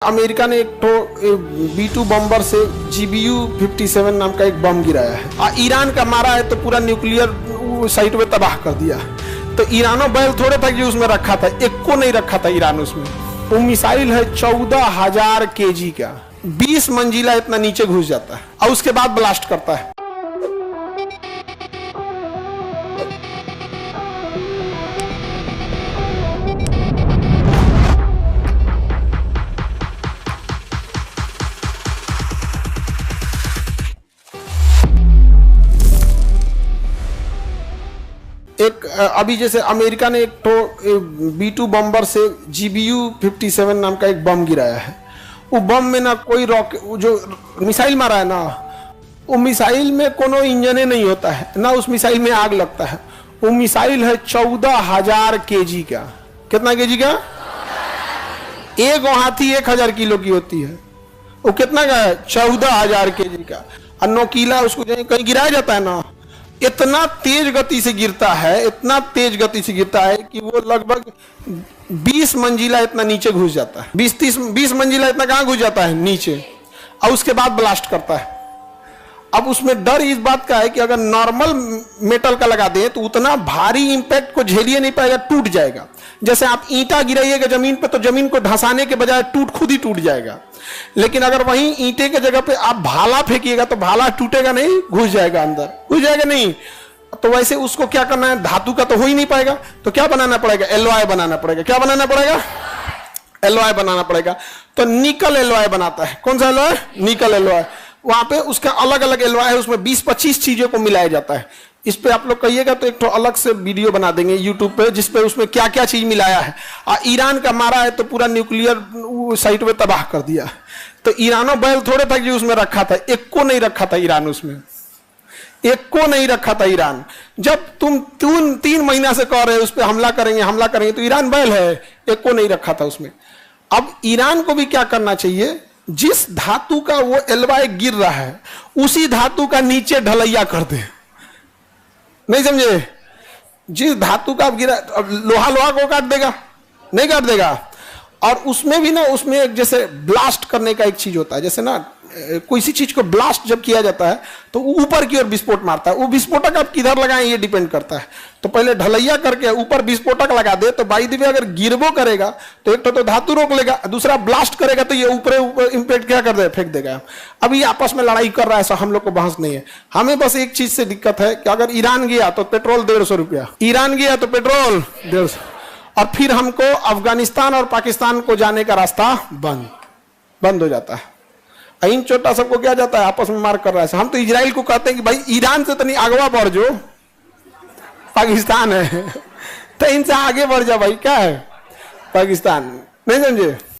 America ने एक तो B2 बम्बर से GBU-57 नाम का एक बम गिराया है और ईरान का मारा है तो पूरा न्यूक्लियर साइट में तबाह कर दिया। तो ईरानो बैल थोड़े था कि उसमें रखा था, एक को नहीं रखा था ईरान उसमें। वो मिसाइल है 14,000 kg का, 20 मंजिला इतना नीचे घुस जाता है और उसके बाद ब्लास्ट करता है। एक अभी जैसे अमेरिका ने एक तो B2 बम्बर से GBU-57 नाम का एक बम गिराया है। वो बम में ना कोई रॉकेट, जो मिसाइल मारा है ना, वो मिसाइल में कोनो इंजन नहीं होता है, ना उस मिसाइल में आग लगता है। वो मिसाइल है 14,000 kg का। कितना kg का? एक हाथी 1,000 किलो की होती है। वो कितना का है? 14,000 kg का। और नोकीला उसको कहीं गिराया जाता है ना, इतना तेज गति से गिरता है, इतना तेज गति से गिरता है कि वो लगभग 20 मंजिला इतना नीचे घुस जाता है। 20 मंजिला इतना कहाँ घुस जाता है? नीचे। और उसके बाद ब्लास्ट करता है। अब उसमें डर इस बात का है कि अगर नॉर्मल मेटल का लगा दें तो उतना भारी इंपैक्ट को झेलिए नहीं पाएगा, टूट जाएगा। जैसे आप ईंटा गिराइएगा जमीन पे तो जमीन को धंसाने के बजाय खुद ही टूट जाएगा। लेकिन अगर वहीं ईंटे के जगह पे आप भाला फेंकिएगा तो भाला टूटेगा नहीं, घुस जाएगा अंदर, घुस जाएगा नहीं। तो वैसे उसको क्या करना है, धातु का तो हो ही नहीं पाएगा, तो क्या बनाना पड़ेगा? एलॉय बनाना पड़ेगा। क्या बनाना पड़ेगा? एलॉय बनाना पड़ेगा। तो निकल एलॉय बनाता है। कौन सा एलॉय? निकल एलॉय। वहां पे उसका अलग अलग एलॉय है, उसमें 20-25 चीजों को मिलाया जाता है। इस पे आप लोग कहिएगा तो एक तो अलग से वीडियो बना देंगे यूट्यूब पे, जिसपे उसमें क्या क्या चीज मिलाया है। और ईरान का मारा है तो पूरा न्यूक्लियर साइट में तबाह कर दिया। तो ईरानो बैल थोड़े था कि उसमें रखा था, एक को नहीं रखा था ईरान उसमें, एक को नहीं रखा था ईरान। जब तुम 3 महीना से कह रहे हो उस पर हमला करेंगे, तो ईरान बैल है, एक को नहीं रखा था उसमें। अब ईरान को भी क्या करना चाहिए, जिस धातु का वो एलवाय गिर रहा है उसी धातु का नीचे ढलैया कर दे। नहीं समझे? जिस धातु का गिरा, लोहा को काट देगा? नहीं काट देगा। और उसमें भी ना, उसमें एक जैसे ब्लास्ट करने का एक चीज होता है, जैसे ना कोई सी चीज को ब्लास्ट जब किया जाता है तो ऊपर की ओर विस्फोट मारता है। वो विस्फोटक आप किधर लगाएं ये डिपेंड करता है। तो पहले ढलैया करके ऊपर विस्फोटक लगा दे तो बाई द वे अगर गिरबो करेगा तो एक तो धातु रोक लेगा, दूसरा ब्लास्ट करेगा तो ये ऊपर इंपैक्ट क्या कर दे, फेंक देगा। अब ये आपस में लड़ाई कर रहा है, हम लोग को बहस नहीं है। हमें बस एक चीज से दिक्कत है कि अगर ईरान गया तो पेट्रोल 150 रुपया, ईरान गया तो पेट्रोल 150, और फिर हमको अफगानिस्तान और पाकिस्तान को जाने का रास्ता बंद हो जाता है। इन छोटा सबको क्या जाता है, आपस में मार कर रहा है। हम तो इजराइल को कहते हैं कि भाई ईरान से तो नहीं आगवा बढ़, जो पाकिस्तान है तो इनसे आगे बढ़ जा भाई, क्या है पाकिस्तान। नहीं समझे?